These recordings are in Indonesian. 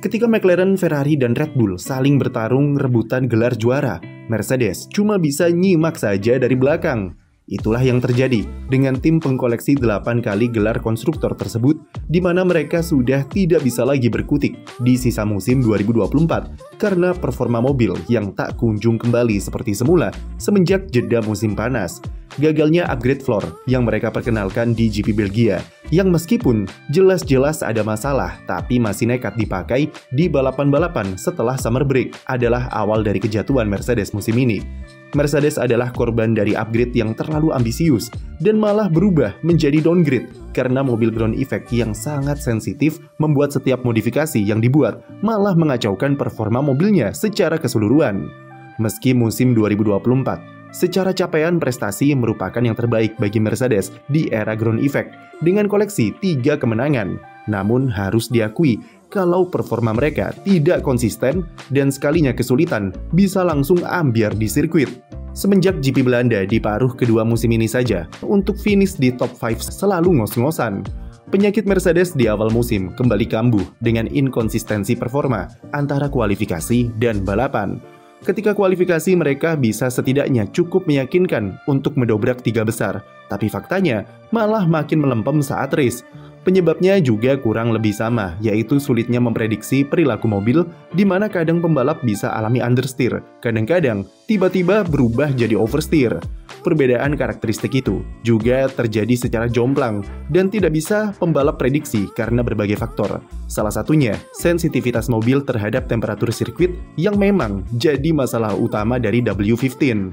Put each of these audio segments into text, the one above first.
Ketika McLaren, Ferrari, dan Red Bull saling bertarung rebutan gelar juara, Mercedes cuma bisa nyimak saja dari belakang. Itulah yang terjadi dengan tim pengkoleksi 8 kali gelar konstruktor tersebut, di mana mereka sudah tidak bisa lagi berkutik di sisa musim 2024 karena performa mobil yang tak kunjung kembali seperti semula semenjak jeda musim panas. Gagalnya upgrade floor yang mereka perkenalkan di GP Belgia, yang meskipun jelas-jelas ada masalah tapi masih nekat dipakai di balapan-balapan setelah summer break, adalah awal dari kejatuhan Mercedes musim ini. Mercedes adalah korban dari upgrade yang terlalu ambisius dan malah berubah menjadi downgrade karena mobil ground effect yang sangat sensitif membuat setiap modifikasi yang dibuat malah mengacaukan performa mobilnya secara keseluruhan. Meski musim 2024 secara capaian prestasi merupakan yang terbaik bagi Mercedes di era ground effect dengan koleksi 3 kemenangan, namun harus diakui kalau performa mereka tidak konsisten dan sekalinya kesulitan bisa langsung ambyar di sirkuit. Semenjak GP Belanda di paruh kedua musim ini saja, untuk finish di top 5 selalu ngos-ngosan. Penyakit Mercedes di awal musim kembali kambuh dengan inkonsistensi performa antara kualifikasi dan balapan. Ketika kualifikasi mereka bisa setidaknya cukup meyakinkan untuk mendobrak 3 besar, tapi faktanya malah makin melempem saat race. Penyebabnya juga kurang lebih sama, yaitu sulitnya memprediksi perilaku mobil, di mana kadang pembalap bisa alami understeer, kadang-kadang tiba-tiba berubah jadi oversteer. Perbedaan karakteristik itu juga terjadi secara jomplang dan tidak bisa pembalap prediksi karena berbagai faktor. Salah satunya, sensitivitas mobil terhadap temperatur sirkuit yang memang jadi masalah utama dari W15.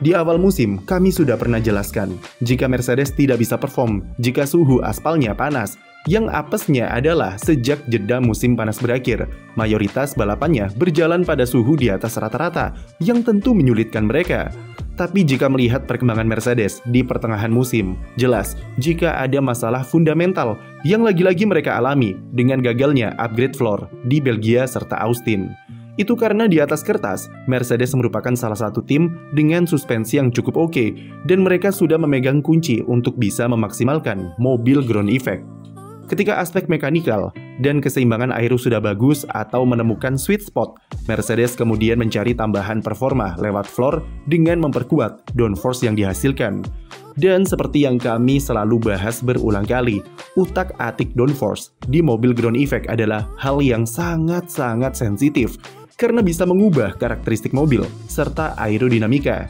Di awal musim, kami sudah pernah jelaskan, jika Mercedes tidak bisa perform jika suhu aspalnya panas. Yang apesnya adalah sejak jeda musim panas berakhir, mayoritas balapannya berjalan pada suhu di atas rata-rata, yang tentu menyulitkan mereka. Tapi jika melihat perkembangan Mercedes di pertengahan musim, jelas jika ada masalah fundamental yang lagi-lagi mereka alami dengan gagalnya upgrade floor di Belgia serta Austin. Itu karena di atas kertas, Mercedes merupakan salah satu tim dengan suspensi yang cukup oke, dan mereka sudah memegang kunci untuk bisa memaksimalkan mobil ground effect. Ketika aspek mekanikal dan keseimbangan aero sudah bagus atau menemukan sweet spot, Mercedes kemudian mencari tambahan performa lewat floor dengan memperkuat downforce yang dihasilkan. Dan seperti yang kami selalu bahas berulang kali, utak-atik downforce di mobil ground effect adalah hal yang sangat-sangat sensitif karena bisa mengubah karakteristik mobil serta aerodinamika.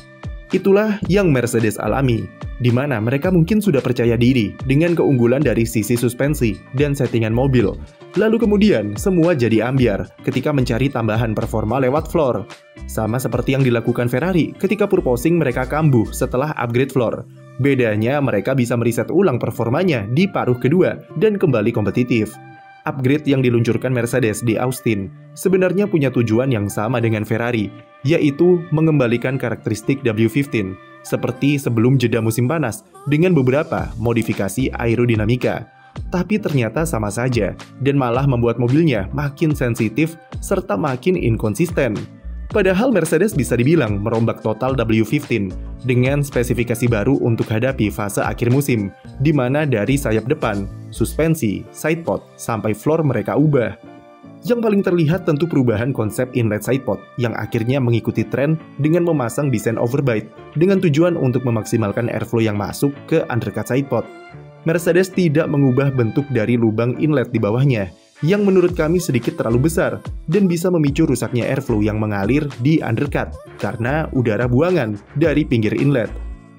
Itulah yang Mercedes alami, di mana mereka mungkin sudah percaya diri dengan keunggulan dari sisi suspensi dan settingan mobil. Lalu kemudian semua jadi ambyar ketika mencari tambahan performa lewat floor. Sama seperti yang dilakukan Ferrari ketika purposing mereka kambuh setelah upgrade floor. Bedanya mereka bisa mereset ulang performanya di paruh kedua dan kembali kompetitif. Upgrade yang diluncurkan Mercedes di Austin sebenarnya punya tujuan yang sama dengan Ferrari, yaitu mengembalikan karakteristik W15 seperti sebelum jeda musim panas dengan beberapa modifikasi aerodinamika. Tapi ternyata sama saja dan malah membuat mobilnya makin sensitif serta makin inkonsisten. Padahal Mercedes bisa dibilang merombak total W15 dengan spesifikasi baru untuk hadapi fase akhir musim, di mana dari sayap depan, suspensi, sidepod, sampai floor mereka ubah. Yang paling terlihat tentu perubahan konsep inlet sidepod yang akhirnya mengikuti tren dengan memasang desain overbite dengan tujuan untuk memaksimalkan airflow yang masuk ke undercut sidepod. Mercedes tidak mengubah bentuk dari lubang inlet di bawahnya, yang menurut kami sedikit terlalu besar dan bisa memicu rusaknya airflow yang mengalir di undercut karena udara buangan dari pinggir inlet.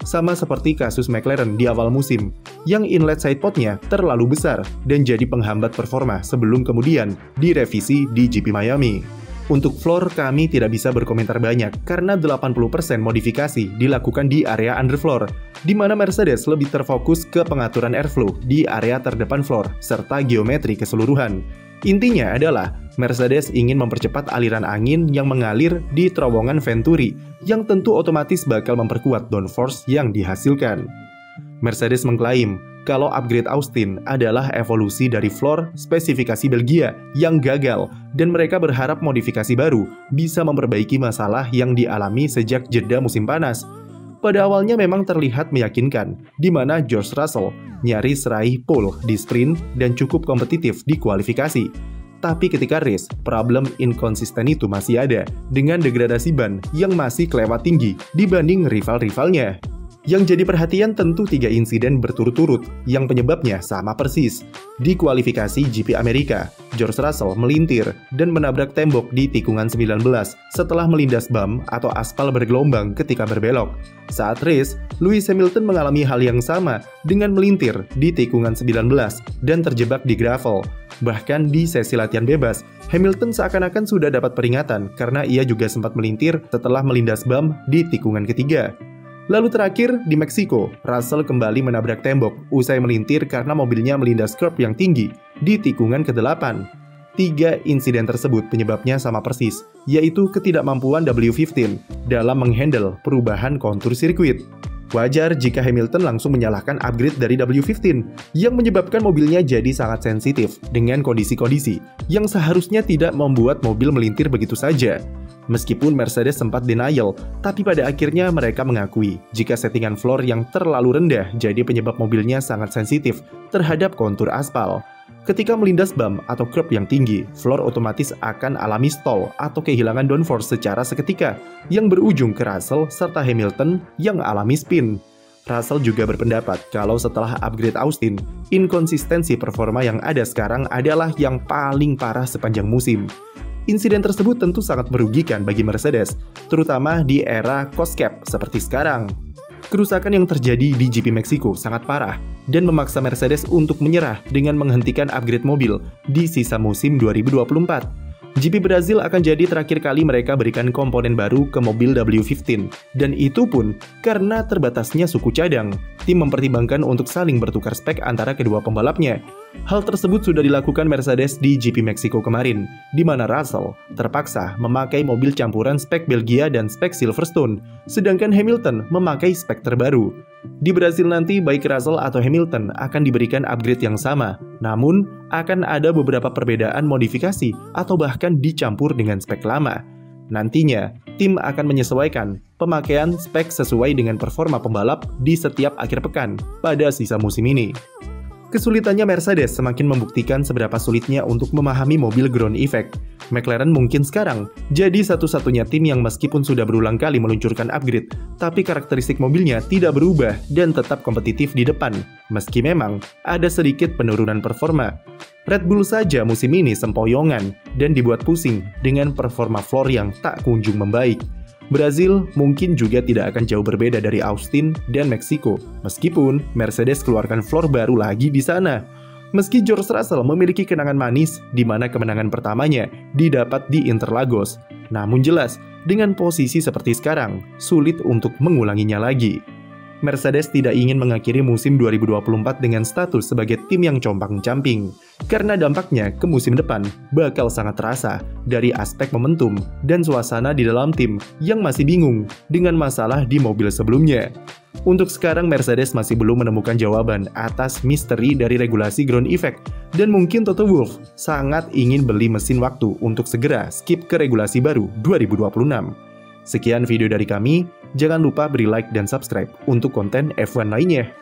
Sama seperti kasus McLaren di awal musim, yang inlet sidepodnya terlalu besar dan jadi penghambat performa sebelum kemudian direvisi di GP Miami. Untuk floor kami tidak bisa berkomentar banyak karena 80% modifikasi dilakukan di area underfloor, di mana Mercedes lebih terfokus ke pengaturan airflow di area terdepan floor serta geometri keseluruhan. Intinya adalah Mercedes ingin mempercepat aliran angin yang mengalir di terowongan Venturi, yang tentu otomatis bakal memperkuat downforce yang dihasilkan. Mercedes mengklaim kalau upgrade Austin adalah evolusi dari floor spesifikasi Belgia yang gagal, dan mereka berharap modifikasi baru bisa memperbaiki masalah yang dialami sejak jeda musim panas. Pada awalnya memang terlihat meyakinkan, di mana George Russell nyaris raih pole di sprint dan cukup kompetitif di kualifikasi. Tapi ketika race, problem inkonsisten itu masih ada, dengan degradasi ban yang masih kelewat tinggi dibanding rival-rivalnya. Yang jadi perhatian tentu 3 insiden berturut-turut yang penyebabnya sama persis. Di kualifikasi GP Amerika, George Russell melintir dan menabrak tembok di tikungan 19 setelah melindas bump atau aspal bergelombang ketika berbelok. Saat race, Lewis Hamilton mengalami hal yang sama dengan melintir di tikungan 19 dan terjebak di gravel. Bahkan di sesi latihan bebas, Hamilton seakan-akan sudah dapat peringatan karena ia juga sempat melintir setelah melindas bump di tikungan ketiga. Lalu terakhir, di Meksiko, Russell kembali menabrak tembok usai melintir karena mobilnya melindas curb yang tinggi di tikungan ke-8. 3 insiden tersebut penyebabnya sama persis, yaitu ketidakmampuan W15 dalam menghandle perubahan kontur sirkuit. Wajar jika Hamilton langsung menyalahkan upgrade dari W15 yang menyebabkan mobilnya jadi sangat sensitif dengan kondisi-kondisi yang seharusnya tidak membuat mobil melintir begitu saja. Meskipun Mercedes sempat denial, tapi pada akhirnya mereka mengakui jika settingan floor yang terlalu rendah jadi penyebab mobilnya sangat sensitif terhadap kontur aspal. Ketika melindas bump atau curb yang tinggi, floor otomatis akan alami stall atau kehilangan downforce secara seketika, yang berujung ke Russell serta Hamilton yang alami spin. Russell juga berpendapat kalau setelah upgrade Austin, inkonsistensi performa yang ada sekarang adalah yang paling parah sepanjang musim. Insiden tersebut tentu sangat merugikan bagi Mercedes, terutama di era cost cap seperti sekarang. Kerusakan yang terjadi di GP Meksiko sangat parah dan memaksa Mercedes untuk menyerah dengan menghentikan upgrade mobil di sisa musim 2024. GP Brazil akan jadi terakhir kali mereka berikan komponen baru ke mobil W15, dan itu pun karena terbatasnya suku cadang. Tim mempertimbangkan untuk saling bertukar spek antara kedua pembalapnya. Hal tersebut sudah dilakukan Mercedes di GP Meksiko kemarin, di mana Russell terpaksa memakai mobil campuran spek Belgia dan spek Silverstone, sedangkan Hamilton memakai spek terbaru. Di Brazil nanti baik Russell atau Hamilton akan diberikan upgrade yang sama, namun akan ada beberapa perbedaan modifikasi atau bahkan dicampur dengan spek lama. Nantinya, tim akan menyesuaikan pemakaian spek sesuai dengan performa pembalap di setiap akhir pekan pada sisa musim ini. Kesulitannya Mercedes semakin membuktikan seberapa sulitnya untuk memahami mobil ground effect. McLaren mungkin sekarang jadi satu-satunya tim yang meskipun sudah berulang kali meluncurkan upgrade, tapi karakteristik mobilnya tidak berubah dan tetap kompetitif di depan, meski memang ada sedikit penurunan performa. Red Bull saja musim ini sempoyongan dan dibuat pusing dengan performa floor yang tak kunjung membaik. Brazil mungkin juga tidak akan jauh berbeda dari Austin dan Meksiko, meskipun Mercedes keluarkan floor baru lagi di sana. Meski George Russell memiliki kenangan manis di mana kemenangan pertamanya didapat di Interlagos, namun jelas dengan posisi seperti sekarang sulit untuk mengulanginya lagi. Mercedes tidak ingin mengakhiri musim 2024 dengan status sebagai tim yang compang-camping, karena dampaknya ke musim depan bakal sangat terasa dari aspek momentum dan suasana di dalam tim yang masih bingung dengan masalah di mobil sebelumnya. Untuk sekarang Mercedes masih belum menemukan jawaban atas misteri dari regulasi ground effect, dan mungkin Toto Wolff sangat ingin beli mesin waktu untuk segera skip ke regulasi baru 2026. Sekian video dari kami. Jangan lupa beri like dan subscribe untuk konten F1 lainnya.